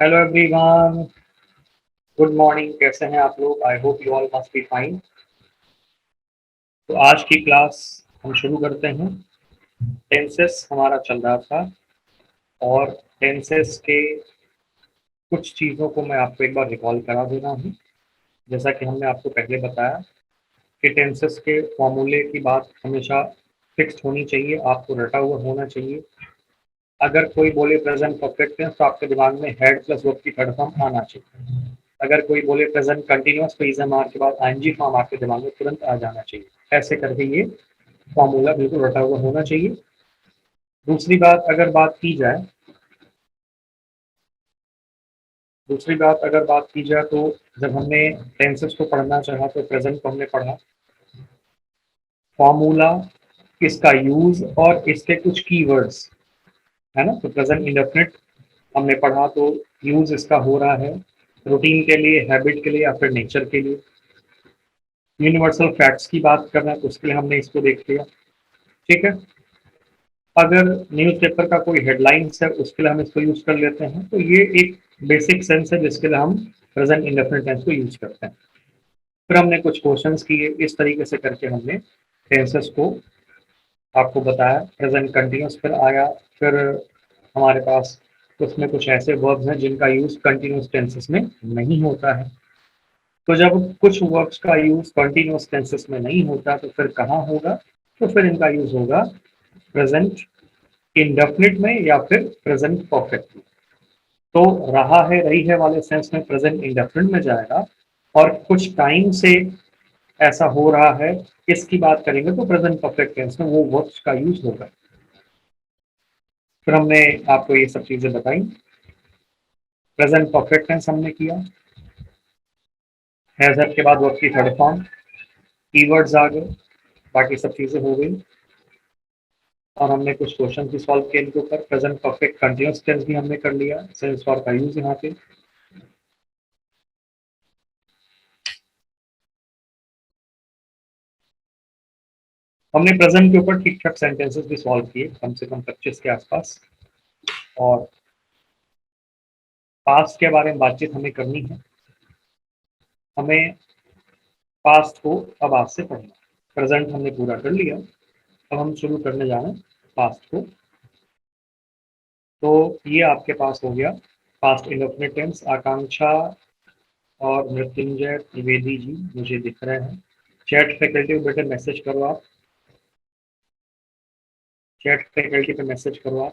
Hello everyone, good morning. कैसे हैं आप लोग? I hope you all must be fine. तो आज की क्लास हम शुरू करते हैं। टेंसेस हमारा चल रहा था और टेंसेस के कुछ चीज़ों को मैं आपको एक बार रिकॉल करा दे रहा हूँ। जैसा कि हमने आपको पहले बताया कि टेंसेस के फॉर्मूले की बात हमेशा फिक्स्ड होनी चाहिए, आपको रटा हुआ होना चाहिए। अगर कोई बोले प्रेजेंट परफेक्ट टेंस तो आपके दिमाग में हेड प्लस वर्ब की थर्ड फॉर्म आना चाहिए। अगर कोई बोले प्रेजेंट कंटिन्यूअस तो इज़ के बाद आईएनजी फॉर्म आपके दिमाग में तुरंत आ जाना चाहिए। ऐसे करके ये फॉर्मूला बिल्कुल रटा हुआ होना चाहिए। दूसरी बात अगर बात की जाए दूसरी बात अगर बात की जाए तो जब हमने टेंसेस को पढ़ना चाहा तो प्रेजेंट को हमने पढ़ा, फॉर्मूला, इसका यूज और इसके कुछ कीवर्ड्स, है ना। तो प्रेजेंट इंडेफिनिट हमने पढ़ा तो यूज इसका हो रहा है रूटीन के लिए, हैबिट के लिए या फिर नेचर के लिए। यूनिवर्सल फैक्ट्स की बात करना है तो उसके लिए हमने इसको देख लिया। ठीक है। अगर न्यूज़पेपर का कोई हेडलाइंस है उसके लिए हम इसको यूज कर लेते हैं। तो ये एक बेसिक सेंस है जिसके लिए हम प्रेजेंट इंडेफिनिट टेंस को यूज करते हैं। फिर हमने कुछ क्वेश्चंस किए, इस तरीके से करके हमने टेंसेस को आपको बताया। प्रेजेंट कंटिन्यूस फिर आया, फिर हमारे पास उसमें कुछ ऐसे वर्ब्स हैं जिनका यूज कंटिन्यूस टेंसेस में नहीं होता है। तो जब कुछ वर्ब्स का यूज कंटिन्यूस टेंसेस में नहीं होता तो फिर कहाँ होगा? तो फिर इनका यूज होगा प्रेजेंट इंडेफिनिट में या फिर प्रेजेंट परफेक्ट में। तो रहा है, रही है वाले सेंस में प्रेजेंट इंडेफिनिट में जाएगा, और कुछ टाइम से ऐसा हो रहा है इसकी बात करेंगे तो प्रेजेंट परफेक्ट टेंस में वो वर्ब्स का यूज होगा। फिर हमने आपको ये सब चीजें बताई। प्रेजेंट परफेक्ट टेंस हमने किया, हैजर के बाद वर्ब की थर्ड फॉर्म, कीवर्ड्स आ गए, बाकी सब चीजें हो गई। और हमने कुछ क्वेश्चन भी सॉल्व किए इनके ऊपर। प्रेजेंट परफेक्ट कंटिन्यूअस टेंस भी हमने कर लिया, सेंस फॉर का यूज यहाँ पे। हमने प्रेजेंट के ऊपर ठीक ठाक सेंटेंसेस भी सॉल्व किए, कम से कम 25 के आसपास। और पास्ट के बारे में बातचीत हमें करनी है। हमें पास्ट को अब आज से पढ़ना। प्रेजेंट हमने पूरा कर लिया, अब हम शुरू करने जा रहे हैं पास्ट को। तो ये आपके पास हो गया पास्ट इंडेफिनिट टेंस। आकांक्षा और मृत्युंजय द्विवेदी जी मुझे दिख रहे हैं। चैट फैकल्टी पे बेटे मैसेज करो आप, चैट फैकल्टी पे मैसेज करो आप।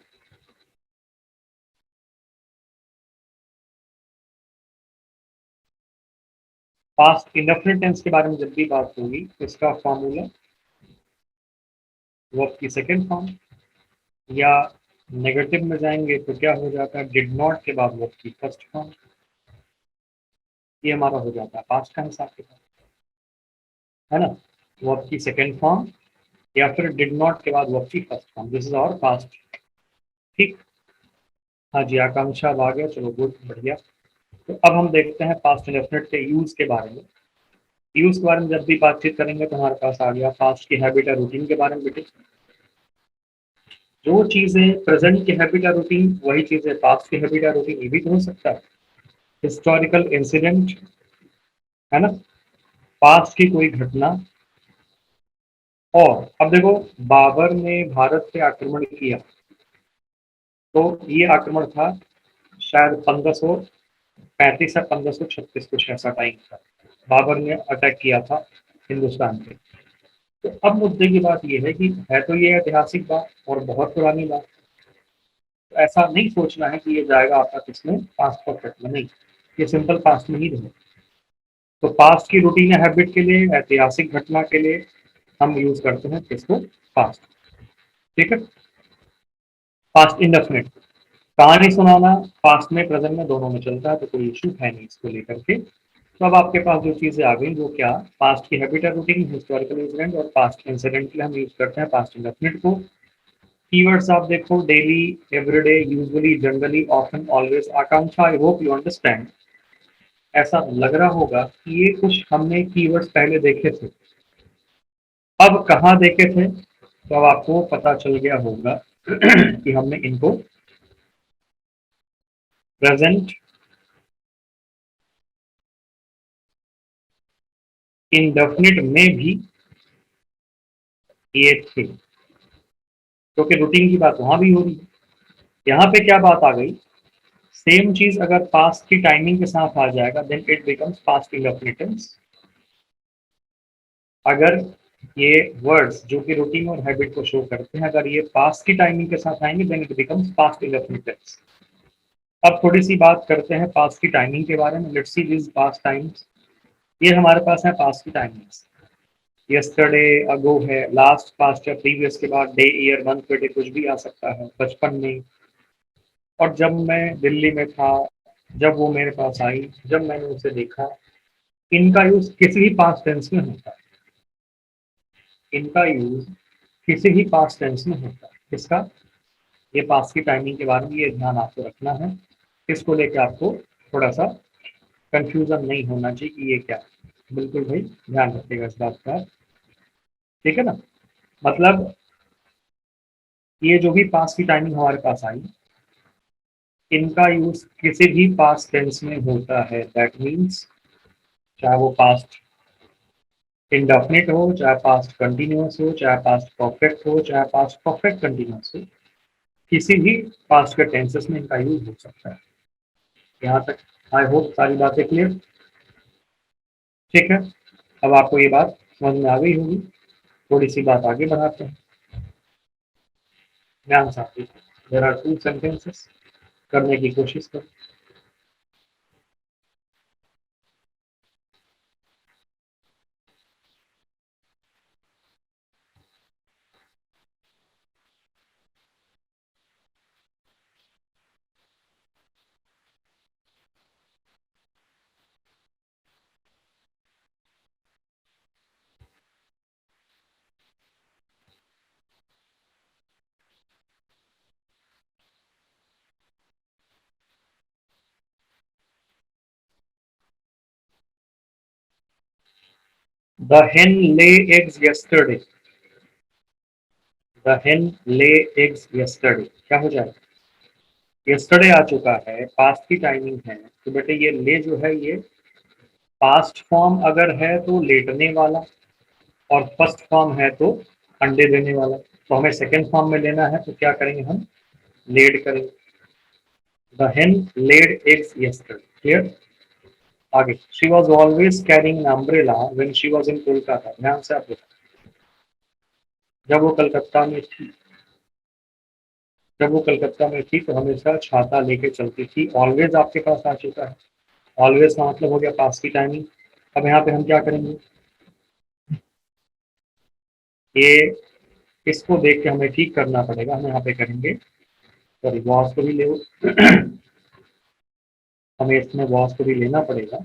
पास्ट इंडेफिनिट टेंस के बारे में जब भी बात होगी तो इसका फॉर्मूला वर्ब की सेकंड फॉर्म, या नेगेटिव में जाएंगे तो क्या हो जाता है, डिड नॉट के बाद वर्ब की फर्स्ट फॉर्म। ये हमारा हो जाता है पास्ट का हिसाब किताब, है ना। वर्ब की सेकंड फॉर्म या फिर डिड नॉट के बाद वर्ब की first form, this is our past. ठीक। हाँ जी, आकांक्षा अब आ गया, चलो गुड, बढ़िया। तो अब हम देखते हैं पास्ट इंडेफिनिट के यूज के बारे में। यूज के बारे में जब भी बातचीत करेंगे तो हमारे पास आ गया पास्ट की हैबिट या रूटीन के बारे में। बेटे जो चीजें प्रेजेंट की हैबिट या रूटीन, वही चीजें पास्ट की हैबिट या रूटीन, ये भी तो हो सकता है। हिस्टोरिकल इंसिडेंट, है ना, पास्ट की कोई घटना। और अब देखो, बाबर ने भारत पे आक्रमण किया, तो ये आक्रमण था शायद 1535 या 1536, कुछ ऐसा टाइम था। बाबर ने अटैक किया था हिंदुस्तान पे। तो अब मुद्दे की बात ये है कि है तो ये ऐतिहासिक बात और बहुत पुरानी बात। तो ऐसा नहीं सोचना है कि ये जाएगा आपका किसमें, पास्ट परफेक्ट में, नहीं। ये सिंपल पास्ट में ही रहे। तो पास्ट की रूटीन या हैबिट के लिए, ऐतिहासिक घटना के लिए हम यूज करते हैं किसको, पास्ट। ठीक है। पास्ट इंडेफिनिट, कहानी सुनाना पास्ट में प्रेजेंट में दोनों में चलता है, तो कोई इशू है नहीं इसको लेकर के। तो अब आपके पास जो चीजें आ गई वो क्या, पास्ट की हैबिट या रूटीन, हिस्टोरिकल इंसिडेंट और पास्ट इंसिडेंट के लिए हम यूज करते हैं पास्ट इंडेफिनिट को। कीवर्ड्स आप देखो, daily, everyday, usually, generally, often, always. Akanksha, I hope you understand. ऐसा लग रहा होगा कि ये कुछ हमने कीवर्ड्स पहले देखे थे। अब कहाँ देखे थे? तो अब आपको पता चल गया होगा कि हमने इनको प्रेजेंट इंडेफिनिट में भी ये थे, क्योंकि रूटीन की बात वहां भी हो रही है। यहाँ पे क्या बात आ गई, सेम चीज अगर पास्ट की टाइमिंग के साथ आ जाएगा then it becomes past indefinite tense. अगर ये वर्ड्स जो कि रूटीन और हैबिट को शो करते हैं, अगर ये पास्ट की टाइमिंग के साथ आएंगे then it becomes past indefinite tense. अब थोड़ी सी बात करते हैं पास्ट की टाइमिंग के बारे में। Let's see this past times. ये हमारे पास है पास्ट की टाइमिंग्स। यस्टरडे, अगो है, लास्ट, पास्ट या प्रीवियस के बाद डे, ईयर, मंथ, बर्थडे कुछ भी आ सकता है, बचपन में, और जब मैं दिल्ली में था, जब वो मेरे पास आई, जब मैंने उसे देखा। इनका यूज किसी भी पास्ट टेंस में होता है। इनका यूज किसी भी पास्ट टेंस में होता है। किसका? ये पास्ट की टाइमिंग के बारे में ये ध्यान आपको रखना है। इसको लेकर आपको थोड़ा सा कंफ्यूजन नहीं होना चाहिए कि ये क्या है। बिल्कुल भाई ध्यान रखिएगा इस बात का। ठीक है ना? मतलब ये जो भी पास्ट की टाइमिंग हमारे पास आई, इनका यूज किसी भी पास्ट टेंस में होता है। दैट मीन्स चाहे वो पास्ट इंडेफिनिट हो, चाहे पास्ट कंटिन्यूअस हो, चाहे पास्ट परफेक्ट हो, चाहे पास्ट परफेक्ट कंटिन्यूअस हो, किसी भी पास्ट के टेंसेस में इनका यूज हो सकता है। यहाँ तक आई होप सारी बातें क्लियर। ठीक है, अब आपको ये बात समझ में आ गई होगी। थोड़ी सी बात आगे बढ़ाते हैं। ध्यान से देयर आर टू सेंटेंसेस, करने की कोशिश करो। The hen lay eggs yesterday। The hen lay eggs yesterday क्या हो जाएगा? yesterday आ चुका है, पास्ट की टाइमिंग है, तो बेटे ये ले जो है ये पास्ट फॉर्म अगर है तो लेटने वाला, और फर्स्ट फॉर्म है तो अंडे देने वाला। तो हमें सेकेंड फॉर्म में लेना है, तो क्या करेंगे हम? लेड करेंगे। The hen laid eggs yesterday। Clear? आगे, she was always carrying an umbrella when she was in Kolkata. ध्यान से आप देखो, जब वो कलकत्ता में थी, जब वो कलकत्ता में थी तो हमेशा छाता लेके चलती थी। ऑलवेज आपके पास आ चुका है, ऑलवेज का मतलब हो गया पास्ट की टाइमिंग। अब यहाँ पे हम क्या करेंगे? ये इसको देख के हमें ठीक करना पड़ेगा। हम यहाँ पे करेंगे, सॉरी वॉज को भी ले हमें इसमें वॉज को भी लेना पड़ेगा।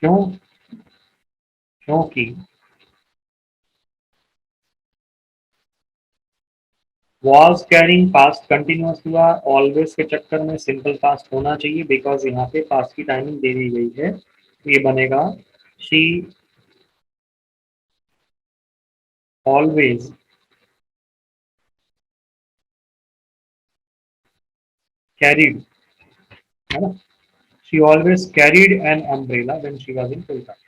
क्यों? क्योंकि वॉज कैरिंग पास्ट कंटिन्यूअस हुआ, ऑलवेज के चक्कर में सिंपल पास्ट होना चाहिए, बिकॉज यहाँ पे पास्ट की टाइमिंग दे दी गई है। तो ये बनेगा शी ऑलवेज कैरिड, है ना? She always carried an umbrella when she was in Kolkata.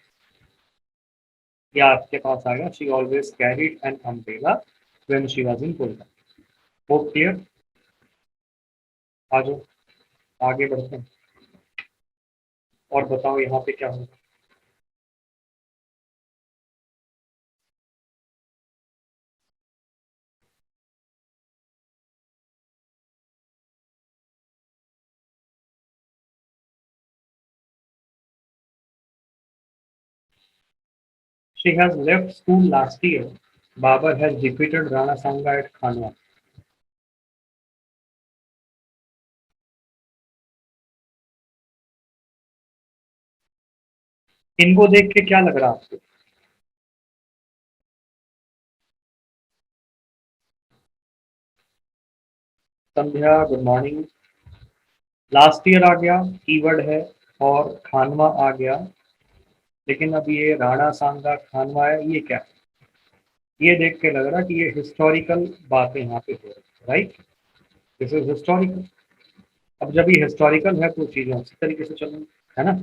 या आपके पास आएगा she always carried an umbrella when she was in Kolkata. Hope clear? आ जाओ आगे बढ़ते हैं और बताओ यहाँ पे क्या होगा। She has left school last year. Babar has defeated Rana Sanga at Khanwa. इनको देख के क्या लग रहा है आपको? संध्या गुड मॉर्निंग। लास्ट ईयर आ गया, कीवर्ड है, और खानवा आ गया। लेकिन अब ये राणा सांगा खानवा है, ये क्या है? ये देख के लग रहा कि ये हिस्टोरिकल बातें यहाँ पे हो रही है, राइट? This is historical. अब जब ये हिस्टोरिकल है तो चीजें उसी तरीके से चलेंगी, है ना?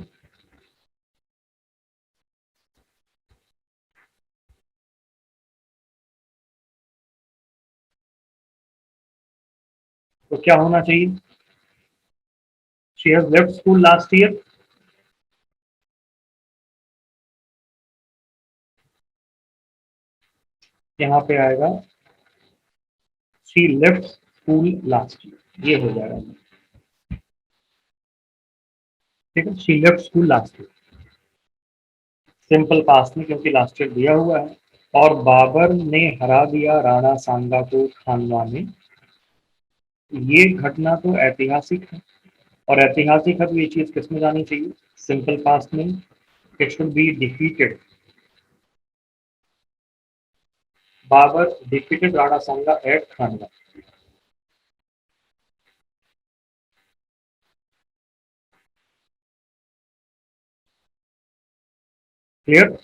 तो क्या होना चाहिए? She has left school last year. यहाँ पे आएगा she left school last year, ये हो जाएगा। ठीक है, she left school last year, simple past में क्योंकि लास्ट ईयर दिया हुआ है। और बाबर ने हरा दिया राणा सांगा को खानवा में, ये घटना तो ऐतिहासिक है। और ऐतिहासिक है तो ये चीज किसमें जानी चाहिए? सिंपल पास्ट में। It should be defeated, Babur defeated Rana Sanga at Khanwa. Clear?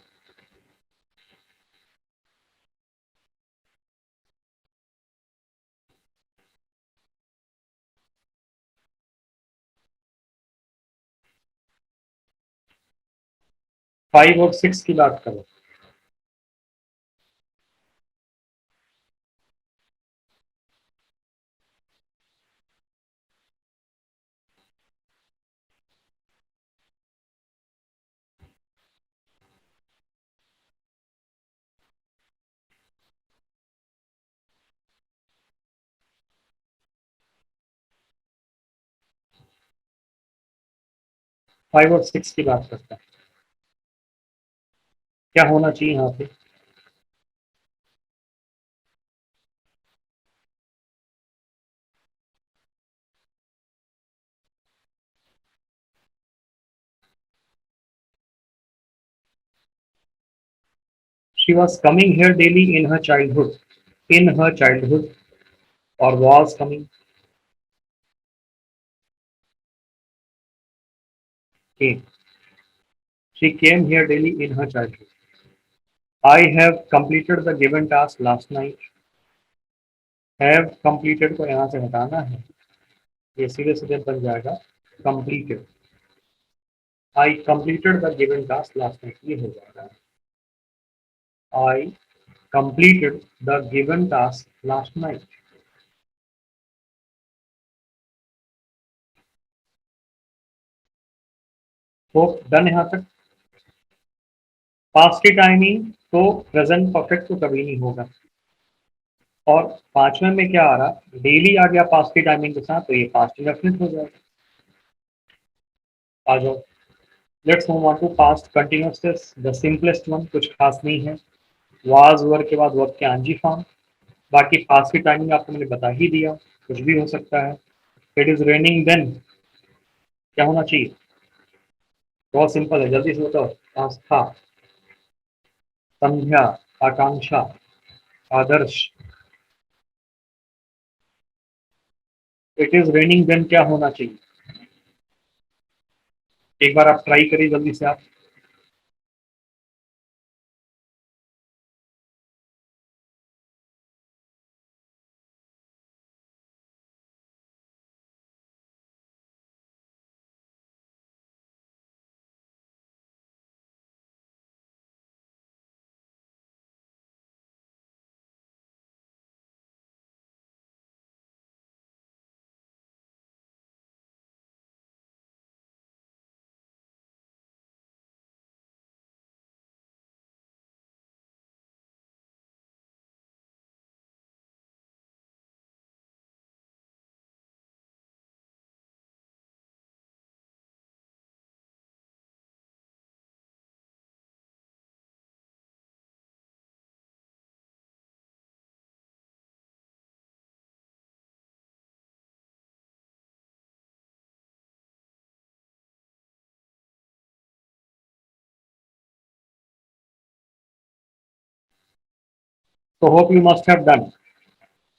5 और 6 की बात करो। 5 और 6 की बात करता है, क्या होना चाहिए यहाँ पे? She was coming here daily in her childhood, in her childhood, और was coming, came, she came here daily in her childhood. I have completed the given task last night, have completed को यहाँ से हटाना है, ये सीधे सीधे बन जाएगा completed. I completed the given task last night, ये हो जाएगा I completed the given task last night. तो डन यहाँ तक। पास्ट की टाइमिंग तो प्रेजेंट परफेक्ट तो कभी नहीं होगा। और पांचवें में क्या आ रहा, डेली आ गया पास्ट की टाइमिंग के साथ, तो ये पास्ट इंडेफिनिट हो जाएगा। आ जाओ, let's move on to past continuous tense, the simplest one, कुछ खास नहीं है। वाज वर्ब के बाद वर्ब के आंजी फॉर्म। बाकी पास्ट की टाइमिंग आपको मैंने बता ही दिया, कुछ भी हो सकता है। इट इज रेनिंग देन, क्या होना चाहिए? बहुत सिंपल है, जल्दी से बताओ। आस्था, संध्या, आकांक्षा, आदर्श। इट इज रेनिंग देन क्या होना चाहिए? एक बार आप ट्राई करिए जल्दी से आप। तो hope you must have done,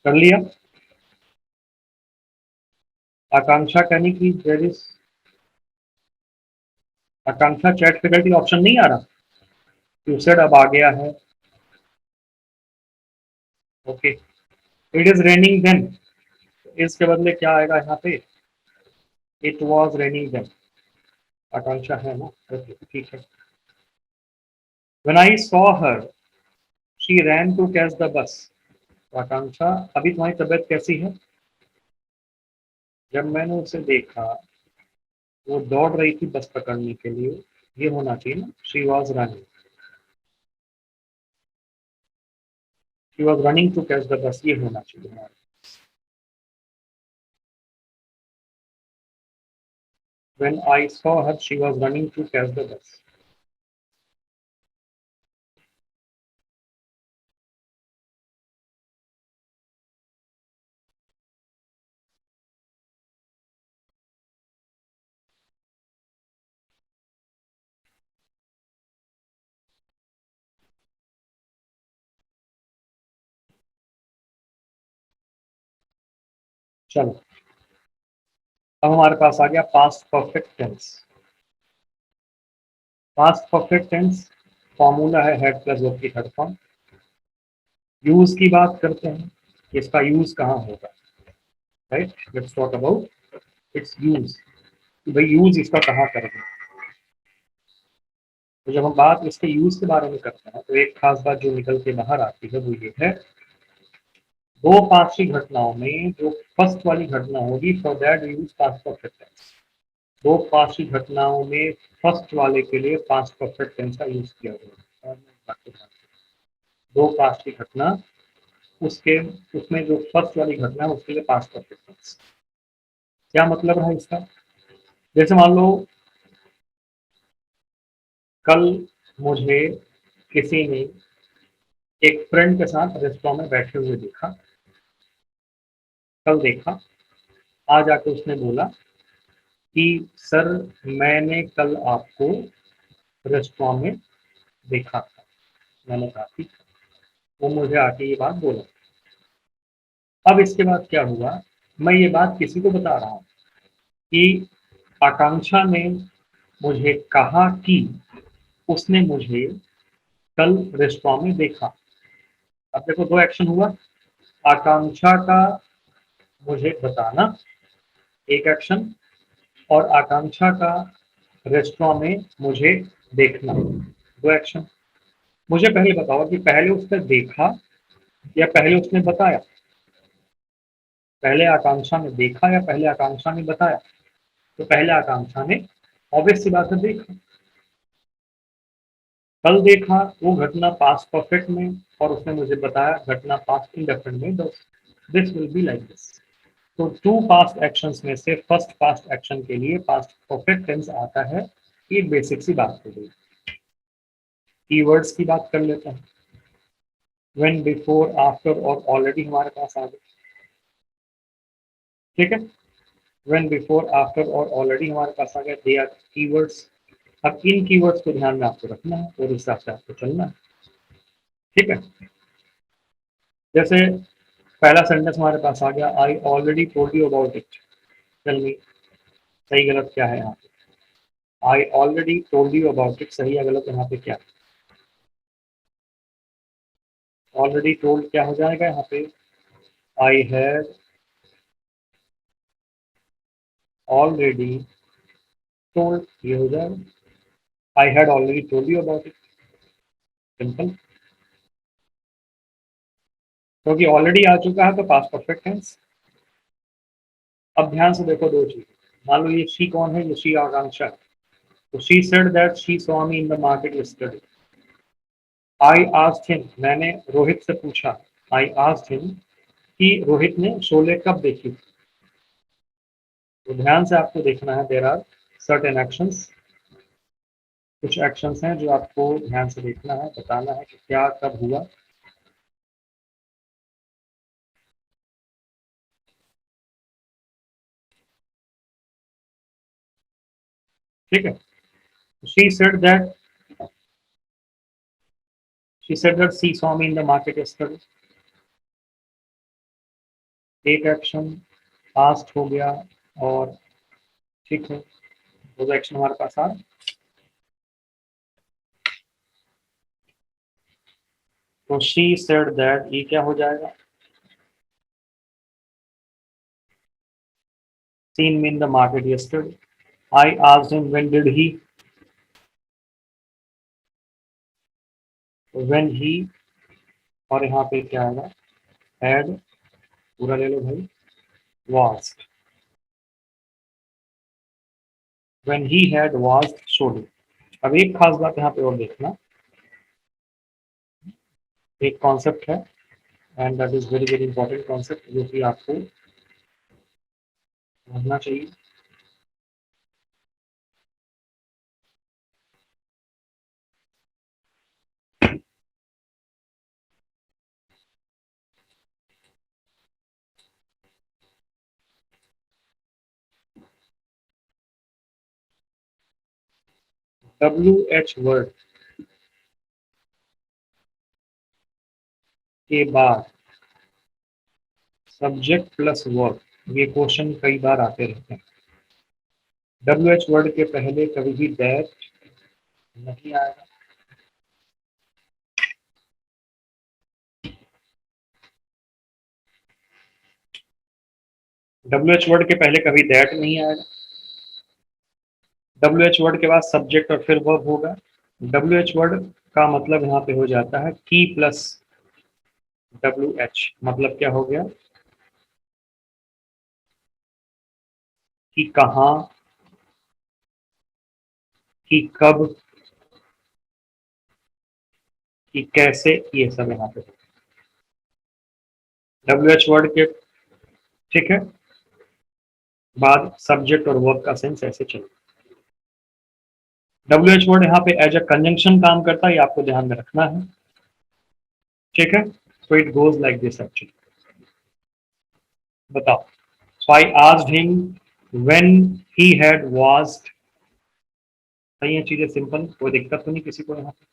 कर लिया। आकांक्षा कहने की there is, Akanksha chat faculty option नहीं आ रहा, यू सेड अब आ गया है। Okay, it is raining then, इसके बदले क्या आएगा यहाँ पे? It was raining then, Akanksha है ना? ओके ठीक है। When I saw her she ran to catch the bus, Akanksha अभी तुम्हारी तबीयत कैसी है? जब मैंने उसे देखा वो दौड़ रही थी बस पकड़ने के लिए, ये होना चाहिए ना, she was running, she was running to catch the bus, ये होना चाहिए हमारा। When I saw her, she was running to catch the bus. चलो, अब हमारे पास आ गया past perfect tense. Past perfect tense formula है हेड प्लस वर्ब की थर्ड फॉर्म। यूज की बात करते हैं, इसका यूज कहाँ होगा, right? Let's talk about its use, कि भाई यूज इसका कहाँ करेंगे। तो जब हम बात इसके यूज के बारे में करते हैं तो एक खास बात जो निकल के बाहर आती है वो ये है, दो पास्ट की घटनाओं में जो फर्स्ट वाली घटना होगी for that use past perfect tense. दो पास्ट की घटनाओं में फर्स्ट वाले के लिए पास्ट परफेक्ट टेंस का यूज किया गया है। दो पास्ट की घटना, उसके उसमें जो फर्स्ट वाली घटना है उसके लिए पास्ट परफेक्ट टेंस। क्या मतलब है इसका? जैसे मान लो कल मुझे किसी ने एक फ्रेंड के साथ रेस्टोरेंट में बैठे हुए देखा, कल देखा, आज आके उसने बोला कि सर मैंने कल आपको रेस्टोरेंट में देखा था। मैंने कहा ठीक, वो मुझे आके ये बात बोला। अब इसके बाद क्या हुआ, मैं ये बात किसी को बता रहा हूँ कि आकांक्षा ने मुझे कहा कि उसने मुझे कल रेस्टोरेंट में देखा। अब देखो दो एक्शन हुआ, आकांक्षा का मुझे बताना एक एक्शन, और आकांक्षा का रेस्टोरेंट में मुझे देखना दो एक्शन। मुझे पहले बताओ कि पहले उसने देखा या पहले उसने बताया? पहले आकांक्षा ने देखा या पहले आकांक्षा ने बताया? तो पहले आकांक्षा ने, ऑब्वियस सी बात है, देखा। कल देखा वो घटना पास्ट परफेक्ट में, और उसने मुझे बताया घटना पास्ट इंडेफिनिट में। This will be like this. तो टू पास्ट एक्शंस में से फर्स्ट पास्ट एक्शन के लिए पास्ट परफेक्ट टेंस आता है। ये बेसिक सी बात हो गई। कीवर्ड्स की बात कर लेते हैं। व्हेन, बिफोर, आफ्टर और ऑलरेडी हमारे पास आ गए, ठीक है। व्हेन, बिफोर, आफ्टर और ऑलरेडी हमारे पास आ गए, दे आर कीवर्ड्स। अब इन कीवर्ड्स को ध्यान में आपको रखना है और इस हिसाब से आपको चलना है, ठीक है। जैसे पहला सेंटेंस हमारे पास आ गया, I already told you about it. Tell me, सही गलत क्या है यहाँ पे? I already told you about it, सही या गलत यहाँ पे क्या? ऑलरेडी टोल्ड क्या हो जाएगा यहाँ पे? आई हैव ऑलरेडी टोल्ड, ये हो जाएगा। I had already told you about it, simple. क्योंकि ऑलरेडी आ चुका है तो पास्ट परफेक्ट टेंस। अब ध्यान से देखो दो चीज। मान लो ये शी कौन है? ये शी आकांक्षा। तो she said that she saw me in the market yesterday. I asked him, मैंने रोहित से पूछा। आई आस्क्ड हिम कि रोहित ने शोले कब देखी। तो ध्यान से आपको देखना है, देयर आर सर्टेन एक्शंस। कुछ एक्शंस हैं जो आपको ध्यान से देखना है, बताना है कि क्या कब हुआ। ठीक है। She said that she saw me in the market yesterday, एक एक्शन पास्ट हो गया। और ठीक है, दो एक्शन हमारे पास आ। तो शी सेड दैट, ये क्या हो जाएगा? seen me in the market yesterday. I asked him when did he, when he, और यहाँ पे क्या आएगा? had, पूरा ले लो भाई, was। when he had was showed. अब एक खास बात यहाँ पे और देखना, एक कॉन्सेप्ट है and that is very very important concept जो कि आपको समझना चाहिए। WH वर्ड के बाद सब्जेक्ट प्लस वर्ब, ये क्वेश्चन कई बार आते रहते हैं। WH वर्ड के पहले कभी भी दैट नहीं आएगा। WH वर्ड के पहले कभी दैट नहीं आएगा। WH वर्ड के बाद सब्जेक्ट और फिर वर्ब होगा। WH वर्ड का मतलब यहाँ पे हो जाता है की प्लस WH, मतलब क्या हो गया कि कहाँ, कि कब, कि कैसे, ये सब यहाँ पे WH वर्ड के, ठीक है, बाद सब्जेक्ट और वर्ब का सेंस ऐसे चले। WH वर्ड यहाँ पे एज अ कंजंक्शन काम करता है, ये आपको ध्यान में रखना है, ठीक है। So it goes like this actually. बताओ, so I asked him when he had washed. सही है, चीजें सिंपल, कोई दिक्कत तो नहीं किसी को यहाँ पे।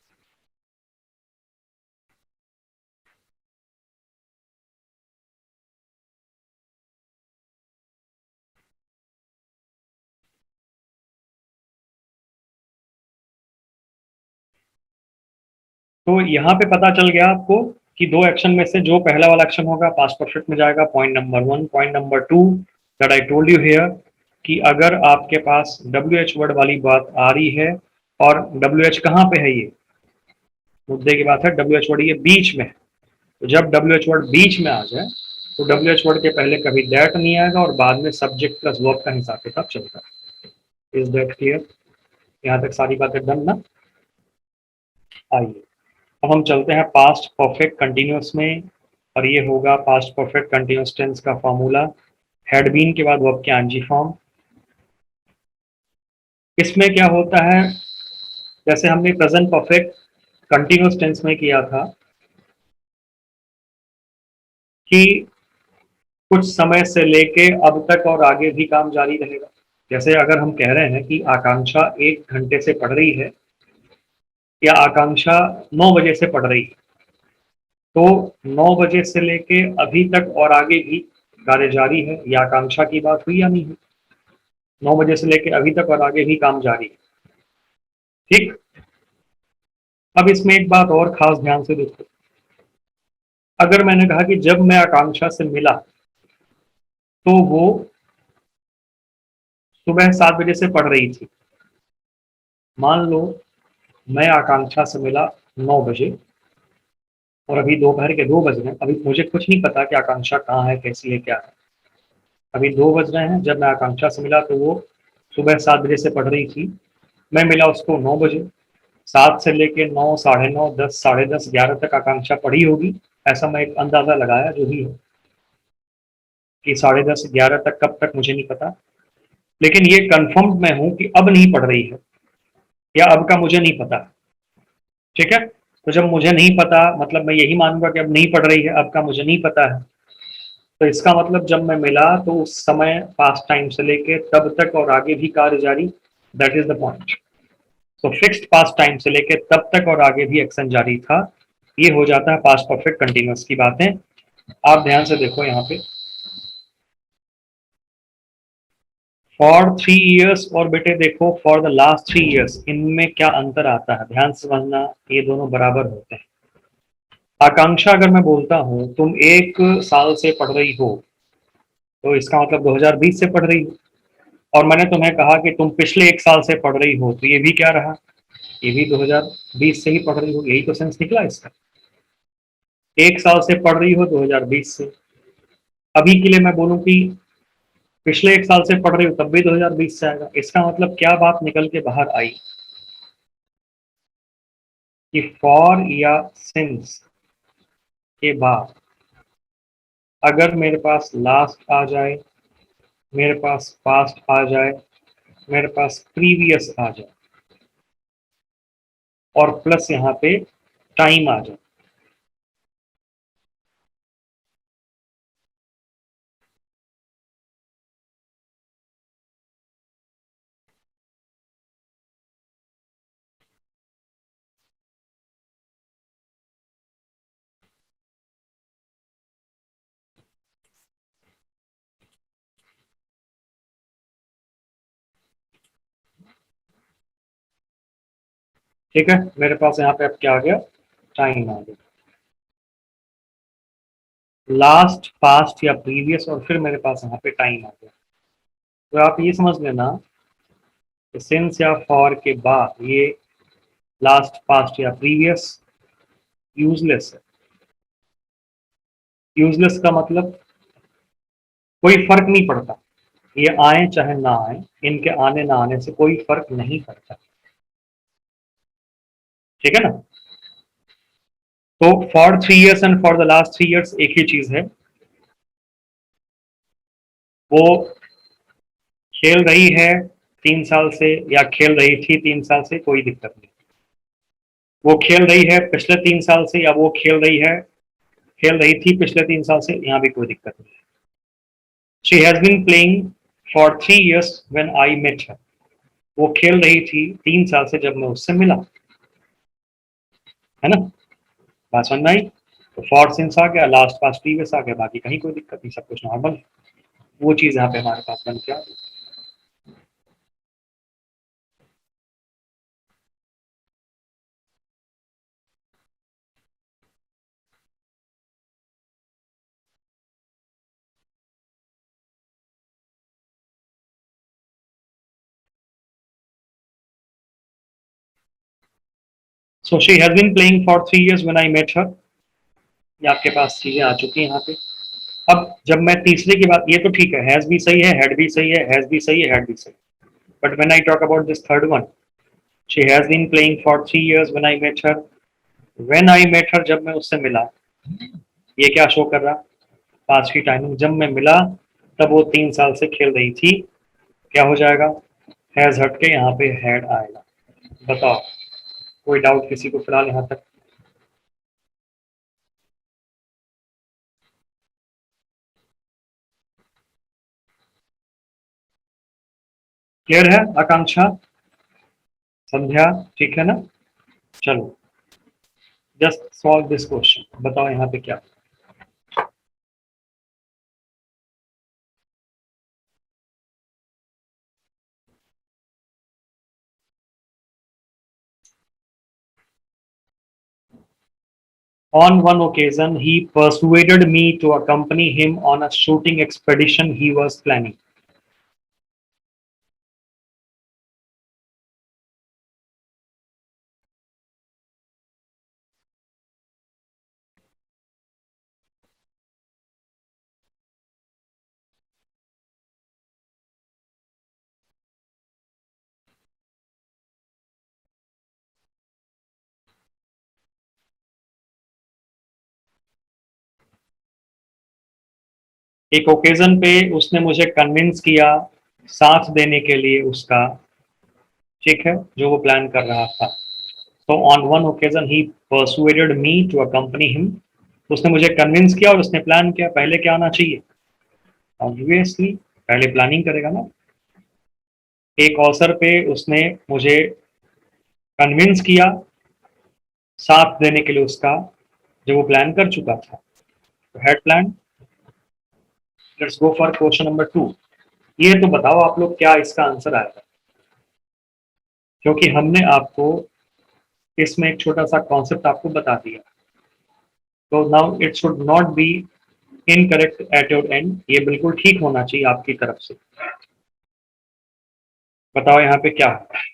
तो यहाँ पे पता चल गया आपको कि दो एक्शन में से जो पहला वाला एक्शन होगा पास्ट परफेक्ट में जाएगा, point number 1। Point number 2 that I told you here कि अगर आपके पास WH वर्ड वाली बात आ रही है और WH कहाँ पे है, ये मुद्दे की बात है, WH वर्ड ये बीच में है। तो जब WH वर्ड बीच में आ जाए तो WH वर्ड के पहले कभी दैट नहीं आएगा और बाद में सब्जेक्ट प्लस वर्ब का हिसाब किताब चलता है। Is that clear? यहाँ तक सारी बातें डन ना? आइए अब हम चलते हैं पास्ट परफेक्ट कंटिन्यूअस में, और ये होगा पास्ट परफेक्ट कंटिन्यूअस टेंस का फॉर्मूला, हैड बीन के बाद वर्ब के आंजी फॉर्म। इसमें क्या होता है, जैसे हमने प्रेजेंट परफेक्ट कंटिन्यूअस टेंस में किया था कि कुछ समय से लेके अब तक और आगे भी काम जारी रहेगा। जैसे अगर हम कह रहे हैं कि आकांक्षा 1 घंटे से पढ़ रही है या आकांक्षा 9 बजे से पढ़ रही है, तो 9 बजे से लेके अभी तक और आगे भी कार्य जारी है, ये आकांक्षा की बात हुई या नहीं हुई? 9 बजे से लेके अभी तक और आगे भी काम जारी है, ठीक। अब इसमें एक बात और खास ध्यान से देखो, अगर मैंने कहा कि जब मैं आकांक्षा से मिला तो वो सुबह 7 बजे से पढ़ रही थी। मान लो मैं आकांक्षा से मिला 9 बजे और अभी दोपहर के 2 बज रहे हैं, अभी मुझे कुछ नहीं पता कि आकांक्षा कहाँ है, कैसी है, क्या है। अभी 2 बज रहे हैं, जब मैं आकांक्षा से मिला तो वो सुबह 7 बजे से पढ़ रही थी। मैं मिला उसको 9 बजे, 7 से लेके 9, 9:30, 10, 10:30, 11 तक आकांक्षा पढ़ी होगी, ऐसा मैं एक अंदाजा लगाया जो भी है कि 10:30, 11 तक कब तक मुझे नहीं पता, लेकिन ये कंफर्म मैं हूं कि अब नहीं पढ़ रही है या अब का मुझे नहीं पता, ठीक है। तो जब मुझे नहीं पता मतलब मैं यही मानूंगा कि अब नहीं पढ़ रही है, अब का मुझे नहीं पता है, तो इसका मतलब जब मैं मिला तो उस समय पास्ट टाइम से लेके तब तक और आगे भी कार्य जारी, दैट इज द पॉइंट। तो फिक्स्ड पास्ट टाइम से लेके तब तक और आगे भी एक्शन जारी था, ये हो जाता है पास्ट परफेक्ट कंटिन्यूअस की बातें। आप ध्यान से देखो यहाँ पे, फॉर 3 इयर्स और बेटे देखो फॉर द लास्ट 3 इयर्स, इनमें क्या अंतर आता है, ध्यान से समझना, ये दोनों बराबर होते हैं। आकांक्षा अगर मैं बोलता हूं तुम 1 साल से पढ़ रही हो, तो इसका मतलब 2020 से पढ़ रही हो, और मैंने तुम्हें कहा कि तुम पिछले 1 साल से पढ़ रही हो, तो ये भी क्या रहा, ये भी 2020 से ही पढ़ रही हो, यही तो सेंस निकला इसका। 1 साल से पढ़ रही हो 2020 से। अभी के लिए मैं बोलूं कि पिछले 1 साल से पढ़ रही हो तब भी 2020 से आएगा। इसका मतलब क्या बात निकल के बाहर आई कि फॉर या सिंस के बाद अगर मेरे पास लास्ट आ जाए, मेरे पास पास्ट आ जाए, मेरे पास प्रीवियस आ जाए और प्लस यहाँ पे टाइम आ जाए, ठीक है। मेरे पास यहाँ पे अब क्या आ गया, टाइम आ गया। लास्ट, पास्ट या प्रीवियस और फिर मेरे पास यहाँ पे टाइम आ गया। तो आप ये समझ लेना कि सिंस या फॉर के बाद ये लास्ट, पास्ट या प्रीवियस यूजलेस है। यूजलेस का मतलब कोई फर्क नहीं पड़ता, ये आए चाहे ना आए, इनके आने ना आने से कोई फर्क नहीं पड़ता, ठीक है ना। तो for 3 years and for the last 3 years एक ही चीज है, वो खेल रही है 3 साल से या खेल रही थी 3 साल से, कोई दिक्कत नहीं। वो खेल रही है पिछले 3 साल से या वो खेल रही थी पिछले 3 साल से, यहाँ भी कोई दिक्कत नहीं। She has been playing for 3 years when I met her. वो खेल रही थी 3 साल से जब मैं उससे मिला, है ना। बात समझ में आई। तो फॉर सिंस आ गया, लास्ट पास्ट प्रीवियस आ गया, बाकी कहीं कोई दिक्कत नहीं, सब कुछ नॉर्मल। वो चीज यहाँ पे हमारे पास बन के आ गई। So she has been playing for 3 years when I met her. ये आपके पास चीजें आ चुकी हैं यहाँ पे। अब जब मैं तीसरे की बात, ये तो ठीक है, हैज भी सही है, हेड भी सही है, हैज भी सही है, हेड भी सही है, but when I talk about this third one, she has been playing for 3 years when I met her. When I met her जब मैं उससे मिला, ये क्या शो कर रहा, पास की टाइमिंग। जब मैं मिला तब वो 3 साल से खेल रही थी, क्या हो जाएगा, हैज हट के यहाँ पे हैड आएगा। बताओ, कोई डाउट किसी को फिलहाल यहाँ तक? क्लियर है आकांक्षा, संध्या, ठीक है ना। चलो, जस्ट सॉल्व दिस क्वेश्चन, बताओ यहाँ पे क्या। On one occasion, he persuaded me to accompany him on a shooting expedition he was planning. एक ओकेजन पे उसने मुझे कन्विंस किया साथ देने के लिए उसका, ठीक है, जो वो प्लान कर रहा था। तो on one occasion he persuaded me to accompany him, उसने मुझे कन्विंस किया और उसने प्लान किया। पहले क्या आना चाहिए, ऑब्वियसली पहले प्लानिंग करेगा ना। एक अवसर पे उसने मुझे कन्विंस किया साथ देने के लिए उसका, जो वो प्लान कर चुका था, तो head plan. Let's go for question number 2। ये तो बताओ आप लोग क्या इसका आंसर आएगा, क्योंकि हमने आपको इसमें एक छोटा सा कॉन्सेप्ट आपको बता दिया। तो now it should not be incorrect at your and, ये बिल्कुल ठीक होना चाहिए आपकी तरफ से। बताओ यहाँ पे क्या है।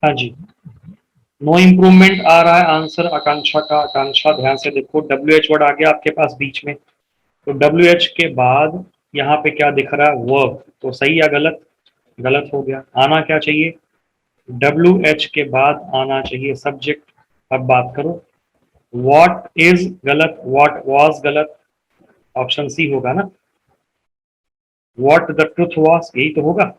हाँ जी, नो इम्प्रूवमेंट आ रहा है आंसर आकांक्षा का। आकांक्षा ध्यान से देखो, डब्ल्यू एच वर्ड आ गया आपके पास बीच में, तो डब्ल्यू एच के बाद यहाँ पे क्या दिख रहा है, वर्ब, तो सही या गलत? गलत हो गया। आना क्या चाहिए, डब्ल्यू एच के बाद आना चाहिए सब्जेक्ट। अब बात करो, वॉट इज गलत, वॉट वॉज गलत, ऑप्शन सी होगा ना, वॉट द ट्रुथ वॉज, यही तो होगा।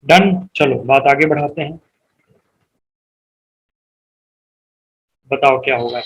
डन, चलो बात आगे बढ़ाते हैं, बताओ क्या होगा।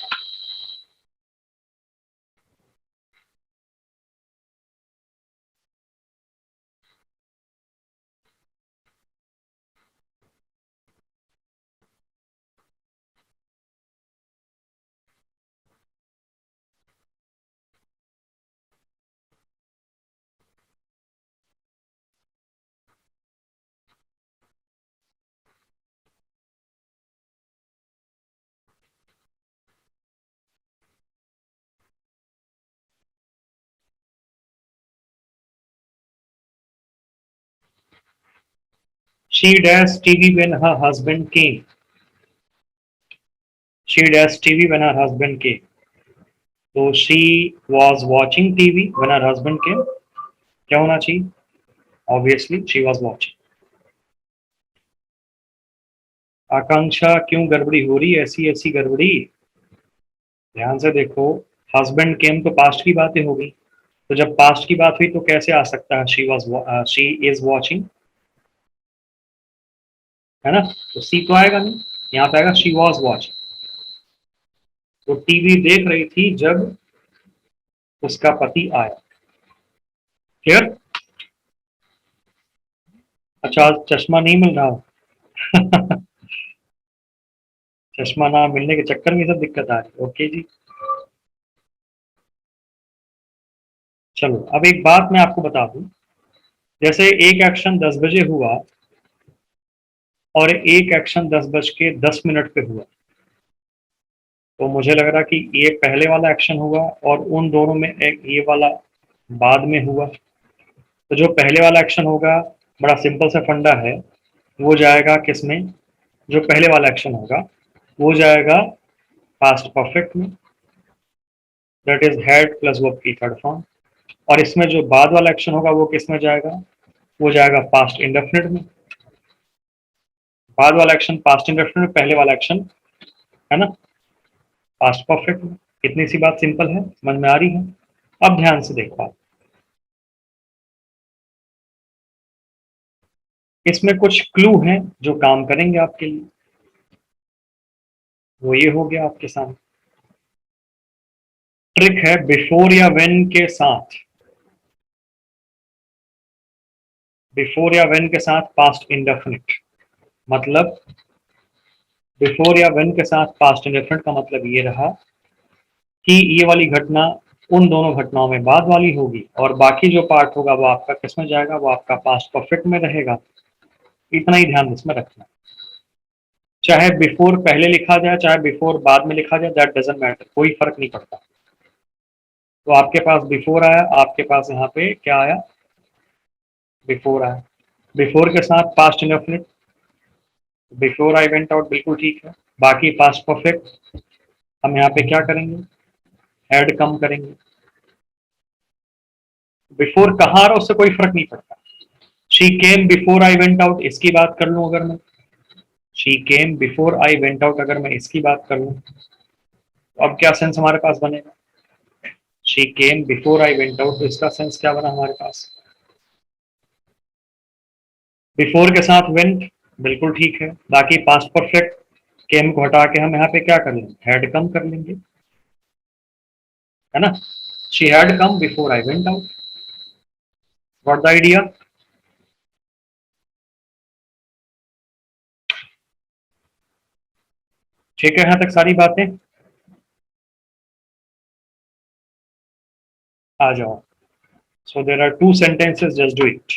She dash TV when her husband came. She dash TV when her husband came. तो she was watching TV when her husband came. क्या होना चाहिए? Obviously she was watching. आकांक्षा क्यों गड़बड़ी हो रही है, ऐसी ऐसी गड़बड़ी? ध्यान से देखो, हस्बैंड केम तो पास्ट की बातें हो गई, तो जब पास्ट की बात हुई तो कैसे आ सकता है शी इज वॉचिंग, है ना? तो सी तो आएगा नहीं, यहाँ पे आएगा शी वॉज वॉचिंग। वो टीवी देख रही थी जब उसका पति आया। क्लियर? अच्छा, आज चश्मा नहीं मिल रहा। चश्मा ना मिलने के चक्कर में सब दिक्कत आ रही है। ओके जी, चलो अब एक बात मैं आपको बता दूं, जैसे एक एक्शन 10 बजे हुआ और एक एक्शन 10 बज के 10 मिनट पे हुआ, तो मुझे लग रहा कि ये पहले वाला एक्शन हुआ और उन दोनों में एक ये वाला बाद में हुआ। तो जो पहले वाला एक्शन होगा, बड़ा सिंपल सा फंडा है, वो जाएगा किसमें, जो पहले वाला एक्शन होगा वो जाएगा पास्ट परफेक्ट में, that is had plus verb की थर्ड फॉर्म। और इसमें जो बाद वाला एक्शन होगा वो किस में जाएगा, वो जाएगा पास्ट इंडेफिनिट में। बाद वाला एक्शन पास्ट इंडेफिनिट में, पहले वाला एक्शन, है ना, पास्ट परफेक्ट में। इतनी सी बात सिंपल है, समझ में आ रही है? अब ध्यान से देखो आप, इसमें कुछ क्लू हैं जो काम करेंगे आपके लिए, वो ये हो गया आपके सामने। ट्रिक है बिफोर या व्हेन के साथ, बिफोर या व्हेन के साथ पास्ट इंडेफिनिट, मतलब बिफोर या व्हेन के साथ पास्ट इंडेफिनिट का मतलब ये रहा कि ये वाली घटना उन दोनों घटनाओं में बाद वाली होगी, और बाकी जो पार्ट होगा वो आपका किस में जाएगा, वो आपका पास्ट परफेक्ट में रहेगा। इतना ही ध्यान इसमें रखना, चाहे बिफोर पहले लिखा जाए चाहे बिफोर बाद में लिखा जाए, दैट डजंट मैटर, कोई फर्क नहीं पड़ता। तो आपके पास बिफोर आया, आपके पास यहाँ पे क्या आया, बिफोर आया। बिफोर के साथ past indefinite, before I went out, बिल्कुल ठीक है। बाकी पास्ट परफेक्ट, हम यहाँ पे क्या करेंगे, ऐड कम करेंगे। बिफोर कहाँ आ रहा उससे कोई फर्क नहीं पड़ता। She came before I went out, इसकी बात कर लूं अगर मैं, she came before I went out अगर मैं इसकी बात कर लूं, तो अब क्या सेंस हमारे पास बनेगा, she came before I went out, तो इसका सेंस क्या बना हमारे पास, बिफोर के साथ वेंट, बिल्कुल ठीक है। बाकी पास्ट परफेक्ट, केम को हटा के हम यहाँ पे क्या कर लेंगे, हैड कम कर लेंगे, है ना? She had come before I went out. What the idea? ठीक है यहाँ तक सारी बातें? आ जाओ। So there are two sentences, just do it.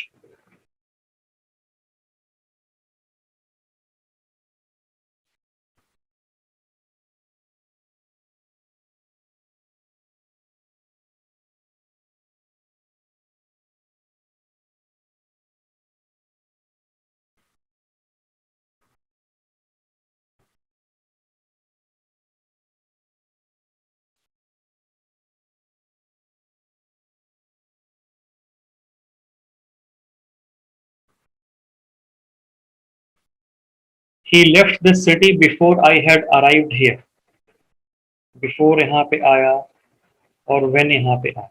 He left this city before I had arrived here. Before यहाँ पे आया और व्हेन यहाँ पे आया।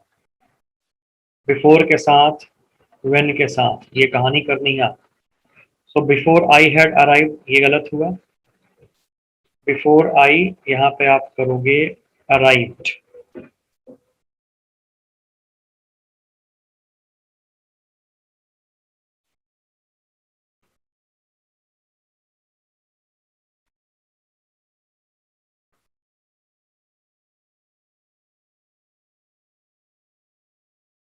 बिफोर के साथ व्हेन के साथ ये कहानी करनी है। So before I had arrived ये गलत हुआ। बिफोर आई यहाँ पे आप करोगे अराइव्ड।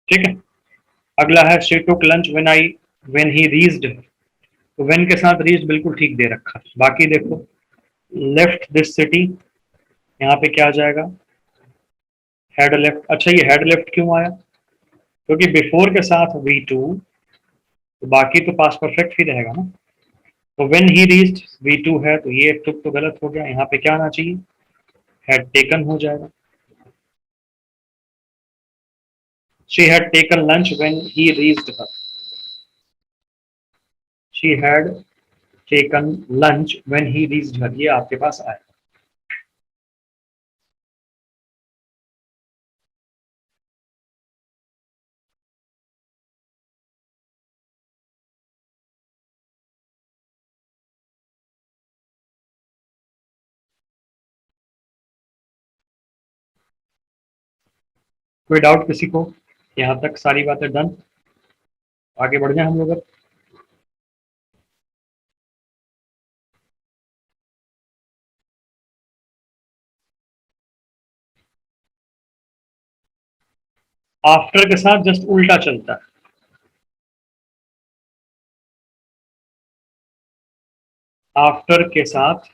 ठीक है, अगला है she took lunch when he reached. तो व्हेन के साथ रीच्ड बिल्कुल ठीक दे रखा। बाकी देखो, लेफ्ट दिस सिटी यहाँ पे क्या आ जाएगा, हैड लेफ्ट। अच्छा, ये हैड लेफ्ट क्यों आया? क्योंकि बिफोर के साथ वी टू, तो बाकी तो पास परफेक्ट ही रहेगा ना। तो when he reached we to है, तो ये टुक तो गलत हो गया। यहाँ पे क्या आना चाहिए, हैड टेकन हो जाएगा। She had taken lunch when he reached her. She had taken lunch when he reached her, ये आपके पास आया। कोई डाउट किसी को? यहाँ तक सारी बातें डन। आगे बढ़ जाए हम लोग अब। आफ्टर के साथ जस्ट उल्टा चलता है। आफ्टर के साथ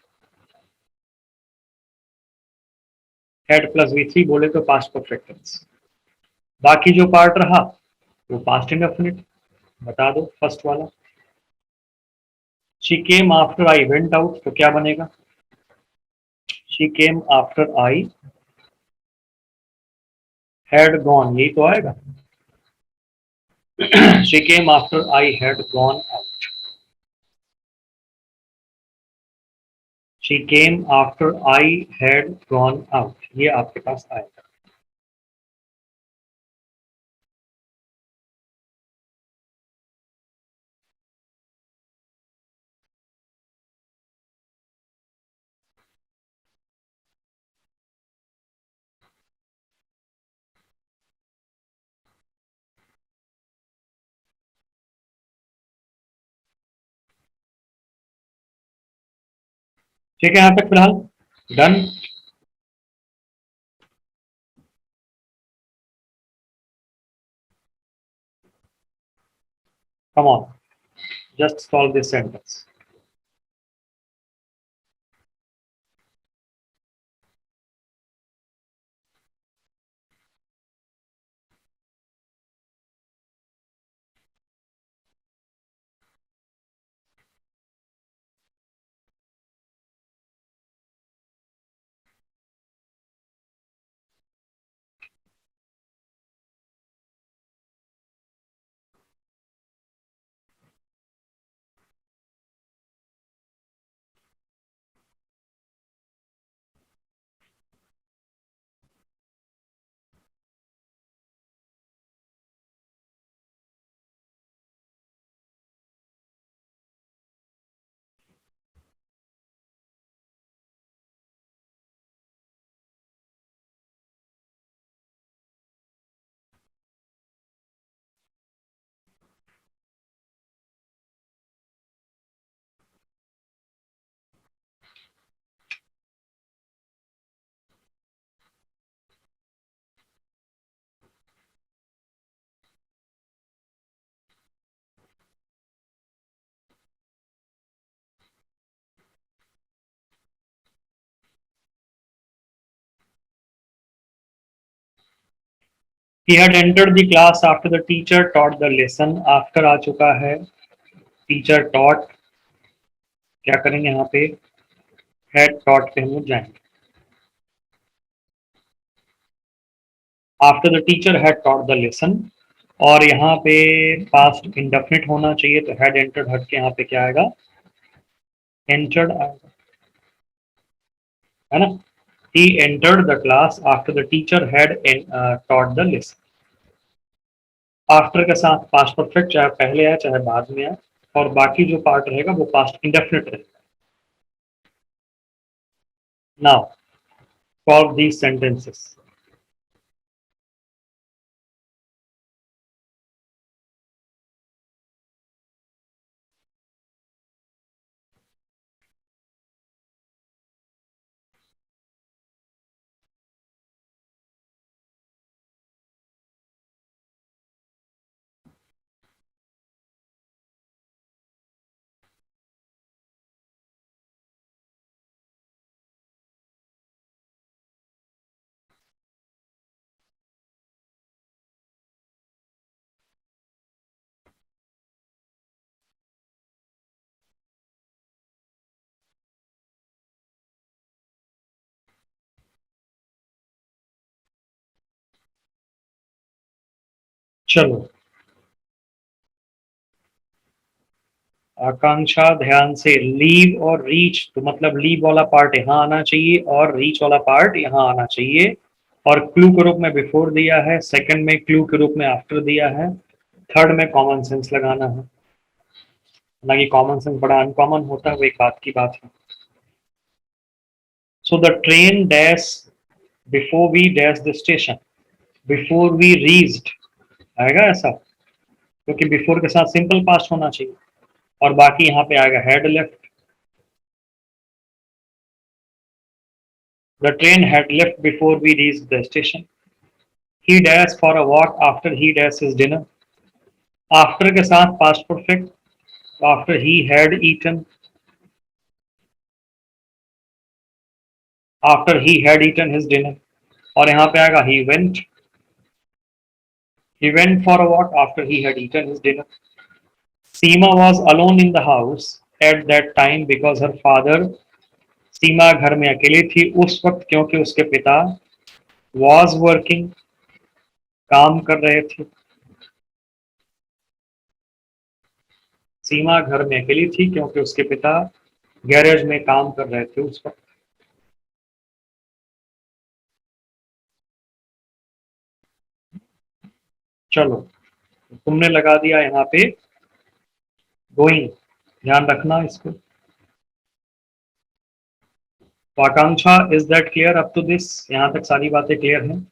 हेड प्लस वी थ्री बोले तो पास्ट परफेक्ट टेंस। बाकी जो पार्ट रहा वो पास्ट इंडेफिनिट। बता दो फर्स्ट वाला। She came after I went out, तो क्या बनेगा? She came after I had gone, यही तो आएगा। She came after I had gone out. She came after I had gone out, ये आपके पास आएगा। ठीक है, यहां तक फिलहाल done. Come on, just solve this sentence. He had entered the class after the teacher taught the lesson. After आ चुका है, teacher taught, क्या करेंगे यहाँ पे, had taught पे हम लोग जाएंगे। After the teacher had taught the lesson, और यहाँ पे पास्ट इंडेफिनिट होना चाहिए, तो had entered हट के यहाँ पे क्या आएगा, एंटर्ड आएगा, है ना। he entered the class after the teacher had taught the lesson. After के साथ पास्ट परफेक्ट चाहे पहले आए चाहे बाद में आए, और बाकी जो पार्ट रहेगा वो पास्ट इंडेफिनिट रहेगा. Now for these sentences. चलो आकांक्षा ध्यान से, लीव और रीच, तो मतलब लीव वाला पार्ट यहाँ आना चाहिए और रीच वाला पार्ट यहाँ आना चाहिए. और क्लू के रूप में बिफोर दिया है, सेकंड में क्लू के रूप में आफ्टर दिया है, थर्ड में कॉमन सेंस लगाना है. हालांकि कॉमन सेंस बड़ा अनकॉमन होता है, वो एक बात की बात है. So the train dash before we dash the station, before we reached आएगा ऐसा, क्योंकि बिफोर के साथ सिंपल पास्ट होना चाहिए, और बाकी यहाँ पे आएगा had left. The train had left before we reached the station. He dash for a walk after he dash his dinner. After के साथ past perfect, after he had eaten, after he had eaten his dinner, और यहाँ पे आएगा he went for a walk after he had eaten his dinner. Seema was alone in the house at that time because her father, सीमा घर में अकेली थी उस वक्त क्योंकि उसके पिता was working, काम कर रहे थे. सीमा घर में अकेली थी क्योंकि उसके पिता गैरेज में काम कर रहे थे उस वक्त. चलो तुमने लगा दिया यहाँ पे गोइंग, ध्यान रखना इसको. तो Akanksha, is that clear up to this? यहाँ तक सारी बातें क्लियर हैं?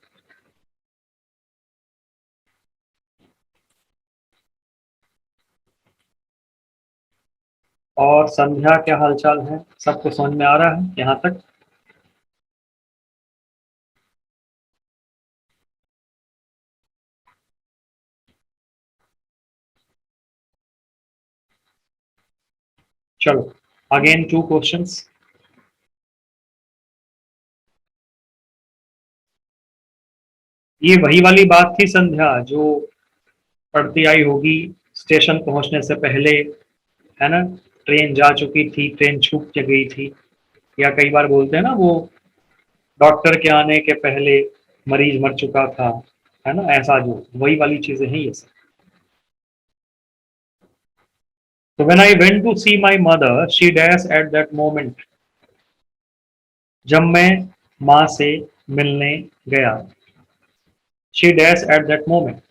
और संध्या क्या हालचाल है? सबको समझ में आ रहा है यहाँ तक? चलो अगेन टू क्वेश्चंस. ये वही वाली बात थी संध्या जो पढ़ती आई होगी स्टेशन पहुंचने से पहले, है ना. ट्रेन जा चुकी थी, ट्रेन छूट गई थी, या कई बार बोलते हैं ना वो डॉक्टर के आने के पहले मरीज मर चुका था, है ना. ऐसा जो वही वाली चीजें हैं ये सब. तो when I went to see my mother she dash at that moment, जब मैं माँ से मिलने गया. She dash at that moment,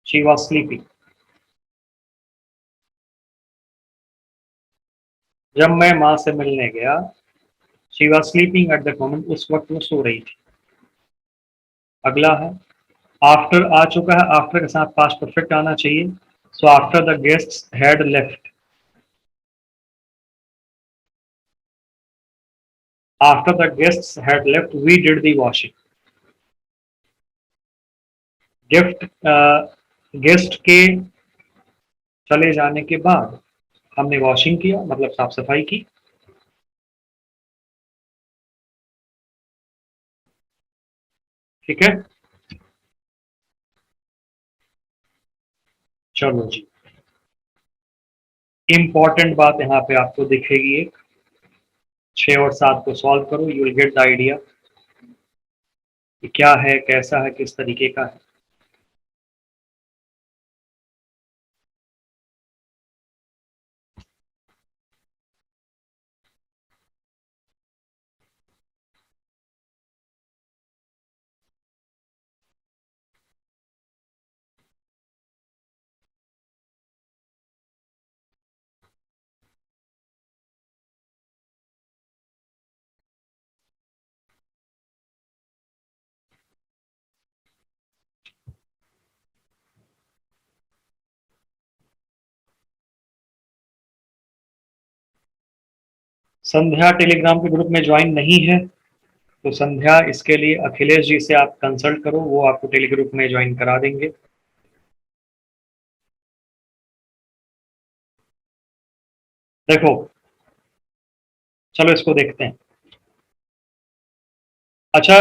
she was sleeping. जब मैं माँ से मिलने गया she was sleeping at that moment, उस वक्त वो सो रही थी. अगला है आफ्टर आ चुका है, आफ्टर के साथ पास्ट परफेक्ट आना चाहिए. So after the guest had left, after the guest had left we did the washing. Gift guest के चले जाने के बाद हमने वॉशिंग किया, मतलब साफ सफाई की. ठीक है. चलो जी, इंपॉर्टेंट बात यहाँ पे आपको दिखेगी एक. 6 और 7 को सॉल्व करो, you will get the idea कि क्या है, कैसा है, किस तरीके का है. संध्या टेलीग्राम के ग्रुप में ज्वाइन नहीं है तो संध्या, इसके लिए अखिलेश जी से आप कंसल्ट करो, वो आपको टेलीग्रुप में ज्वाइन करा देंगे। देखो, चलो इसको देखते हैं। अच्छा,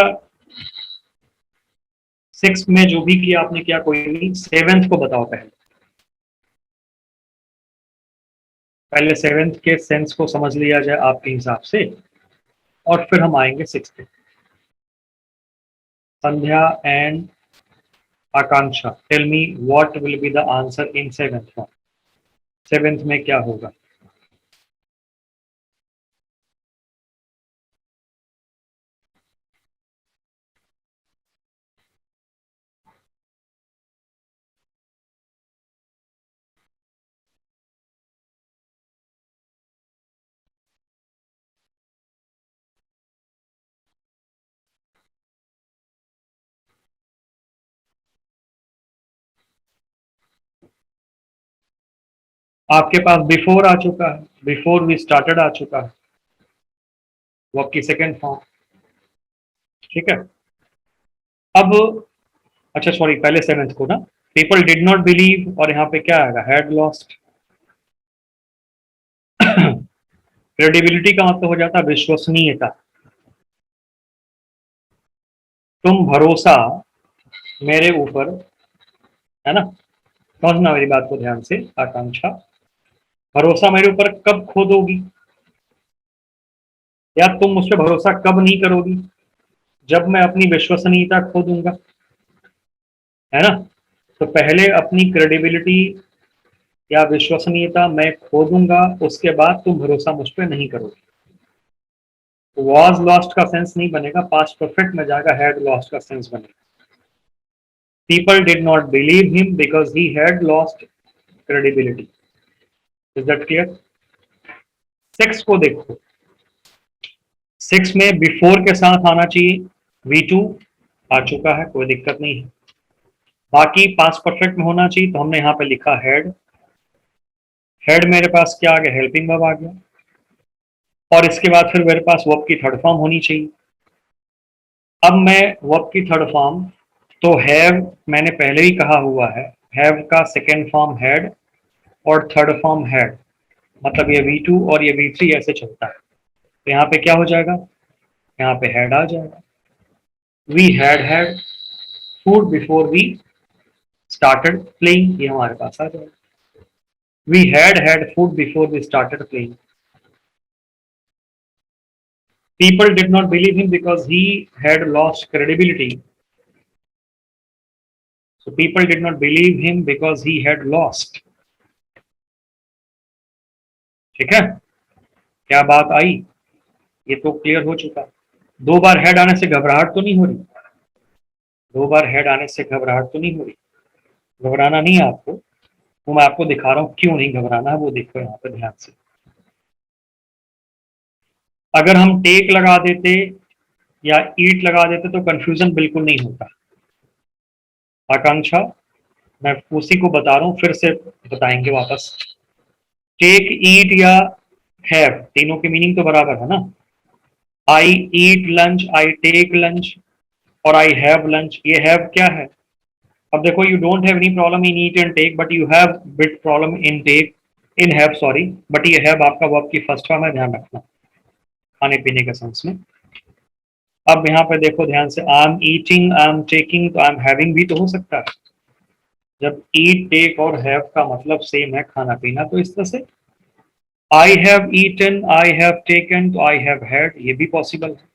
6 में जो भी किया आपने किया कोई नहीं, 7th को बताओ। पहले पहले 7th के सेंस को समझ लिया जाए आपके हिसाब से, और फिर हम आएंगे 6 पे। Sandhya and Akanksha, tell me what will be the answer in 7th। 7th में क्या होगा? आपके पास बिफोर आ चुका है, बिफोर वी स्टार्टेड आ चुका है, वो आपकी सेकेंड फॉर्म। ठीक है। अब अच्छा सॉरी, पहले 7th को ना, पीपल डिड नॉट बिलीव, और यहाँ पे क्या आएगा? Had lost. क्रेडिबिलिटी का मतलब हो जाता है विश्वसनीयता। तुम भरोसा मेरे ऊपर, है ना, समझना मेरी बात को ध्यान से आकांक्षा, भरोसा मेरे ऊपर कब खो दोगी, या तुम मुझ पर भरोसा कब नहीं करोगी? जब मैं अपनी विश्वसनीयता खो दूंगा, है ना। तो पहले अपनी क्रेडिबिलिटी या विश्वसनीयता मैं खो दूंगा, उसके बाद तुम भरोसा मुझ पर नहीं करोगे। वॉज लॉस्ट का सेंस नहीं बनेगा, पास्ट परफेक्ट में जाएगा, हैड लॉस्ट का सेंस बनेगा। People did not believe him because he had lost credibility. Is that clear? 6 को देखो, 6 में बिफोर के साथ आना चाहिए, V2 आ चुका है, कोई दिक्कत नहीं है। बाकी पास्ट परफेक्ट में होना चाहिए, तो हमने यहाँ पे लिखा हैड। हैड मेरे पास क्या आ गया? हेल्पिंग वर्ब आ गया। और इसके बाद फिर मेरे पास वर्ब की थर्ड फॉर्म होनी चाहिए। अब मैं वर्ब की थर्ड फॉर्म, तो हैव मैंने पहले ही कहा हुआ है, हैव का सेकेंड फॉर्म हैड और थर्ड फॉर्म हैड, मतलब ये V2 और ये V3 ऐसे चलता है। तो यहाँ पे क्या हो जाएगा? यहाँ पे हैड आ जाएगा। We had food before we started playing, ये हमारे पास आ जाएगा। We had food before we started playing. People did not believe him because he had lost credibility. So people did not believe him because he had lost. ठीक है, क्या बात आई? ये तो क्लियर हो चुका। 2 बार हेड आने से घबराहट तो नहीं हो रही? 2 बार हेड आने से घबराहट तो नहीं हो रही? घबराना नहीं है आपको, वो मैं आपको दिखा रहा हूँ क्यों नहीं घबराना है, वो देखो यहाँ पे ध्यान से। अगर हम टेक लगा देते या ईट लगा देते तो कंफ्यूजन बिल्कुल नहीं होता। आकांक्षा, मैं उसी को बता रहा हूँ, फिर से बताएंगे वापस। टेक, ईट या हैव, तीनों की मीनिंग तो बराबर है ना। I eat lunch, I take lunch और आई हैव लंच, ये हैव क्या है? अब देखो, you don't have any problem in eat and take, but you have bit problem in take, in have sorry, but ये हैव आपका verb की first form है, ध्यान रखना खाने पीने के सेंस में। अब यहाँ पे देखो ध्यान से, I am eating, I am taking, तो आई एम हैविंग भी तो हो सकता है। जब ईट, टेक और हैव का मतलब सेम है, खाना पीना, तो इस तरह से I have eaten, I have taken, तो आई हैव हैड, ये भी पॉसिबल है।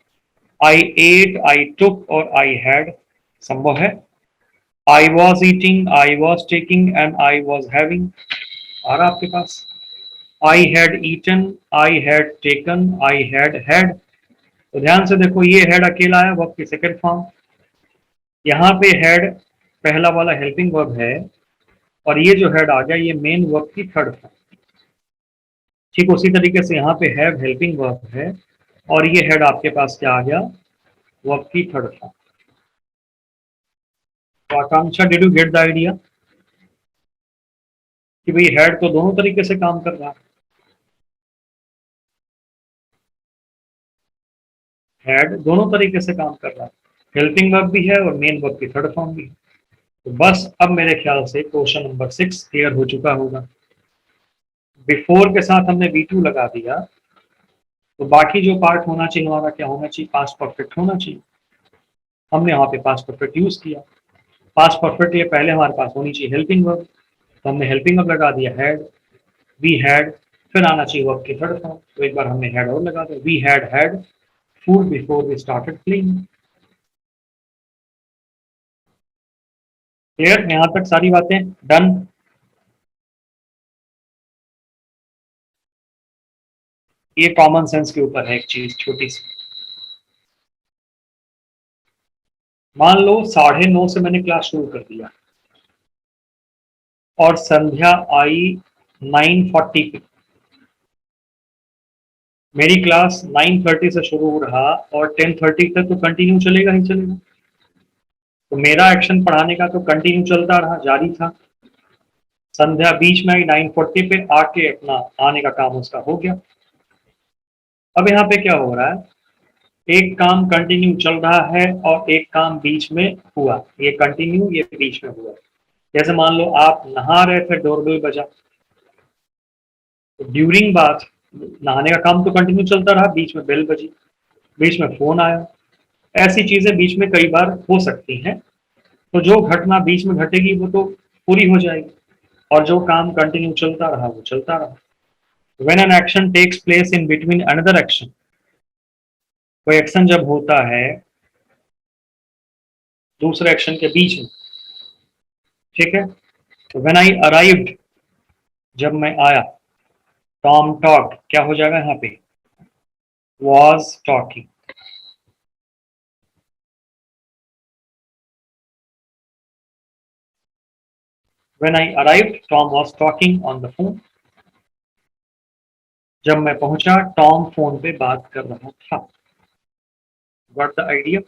आई एट, आई टुक और आई हैड संभव है। I was eating, I was taking and I was having आ रहा आपके पास। I had eaten, I had taken, I had had. तो ध्यान से देखो, ये हैड अकेला है, वर्ब की सेकंड फॉर्म। यहाँ पे हैड पहला वाला हेल्पिंग वर्ब है, और ये जो हैड आ गया ये मेन वर्ब की थर्ड फॉर्म। ठीक उसी तरीके से यहाँ पे हैव हेल्पिंग वर्ब है, और ये हेड आपके पास क्या आ गया? वर्ब की थर्ड फॉर्म। तो Akanksha, did you get the idea कि भाई हेड तो दोनों तरीके से काम कर रहा है। हैड दोनों तरीके से काम कर रहा है, हेल्पिंग वर्ब भी है और मेन वर्ब की थर्ड फॉर्म भी है। तो बस अब मेरे ख्याल से क्वेश्चन नंबर 6 क्लियर हो चुका होगा। बिफोर के साथ हमने V2 लगा दिया, तो बाकी जो पार्ट होना चाहिए हमारा क्या होना चाहिए, पास्ट परफेक्ट होना चाहिए। हमने यहाँ पे पास्ट परफेक्ट यूज किया। पास्ट परफेक्ट ये पहले हमारे पास होनी चाहिए हेल्पिंग वर्ब, तो हमने हेल्पिंग वर्ब लगा दिया हैड, वी हैड, फिर आना चाहिए वर्ब की थर्ड फॉर्म, तो एक बार हमने हैड और लगा दिया, we had food before we started playing. Clear, यहाँ तक सारी बातें डन। ये कॉमन सेंस के ऊपर है एक चीज छोटी सी। मान लो 9:30 से मैंने क्लास शुरू कर दिया और संध्या आई 9:40 पे। मेरी क्लास 9:30 से शुरू हो रहा और 10:30 तक तो कंटिन्यू चलेगा ही चलेगा। तो मेरा एक्शन पढ़ाने का तो कंटिन्यू चलता रहा, जारी था। संध्या बीच में आई 9:40 पे, आके अपना आने का काम उसका हो गया। अब यहाँ पे क्या हो रहा है, एक काम कंटिन्यू चल रहा है और एक काम बीच में हुआ, ये कंटिन्यू ये बीच में हुआ। जैसे मान लो आप नहा रहे थे, डोरबेल बजा, तो ड्यूरिंग बात नहाने का काम तो कंटिन्यू चलता रहा, बीच में बेल बजी, बीच में फोन आया। ऐसी चीजें बीच में कई बार हो सकती हैं, तो जो घटना बीच में घटेगी वो तो पूरी हो जाएगी, और जो काम कंटिन्यू चलता रहा वो चलता रहा। When an action takes place in between another action, कोई एक्शन जब होता है दूसरे एक्शन के बीच में, ठीक है। तो व्हेन आई अराइव्ड, जब मैं आया, टॉम टॉक्ड क्या हो जाएगा यहाँ पे, was talking. When I arrived Tom was talking on the phone, जब मैं पहुंचा टॉम फोन पे बात कर रहा था। Got the idea.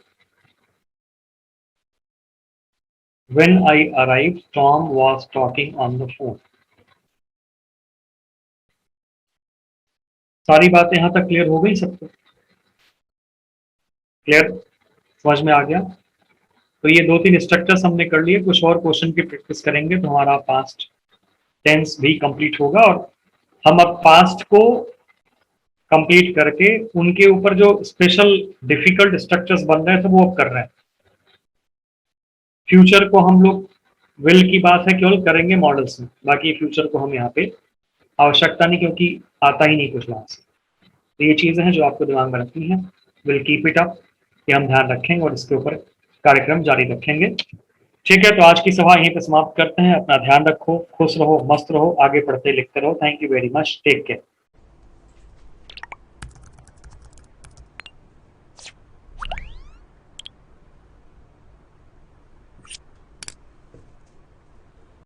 When I arrived Tom was talking on the phone. सारी बातें यहां तक क्लियर हो गई सबको, क्लियर, समझ में आ गया। तो ये 2-3 स्ट्रक्चर्स हमने कर लिए, कुछ और क्वेश्चन की प्रैक्टिस करेंगे तो हमारा पास्ट टेंस भी कंप्लीट होगा। और हम अब पास्ट को कंप्लीट करके उनके ऊपर जो स्पेशल डिफिकल्ट स्ट्रक्चर्स बन रहे थे वो अब कर रहे हैं। फ्यूचर को हम लोग, विल की बात है केवल करेंगे मॉडल्स में, बाकी फ्यूचर को हम यहाँ पे आवश्यकता नहीं, क्योंकि आता ही नहीं कुछ वहां से। तो ये चीजें हैं जो आपको दिमाग में रखनी है। विल कीप इट अप, ये हम ध्यान रखेंगे और इसके ऊपर कार्यक्रम जारी रखेंगे। ठीक है, तो आज की सभा यहीं पे समाप्त करते हैं। अपना ध्यान रखो, खुश रहो, मस्त रहो, आगे पढ़ते लिखते रहो। Thank you very much, take care.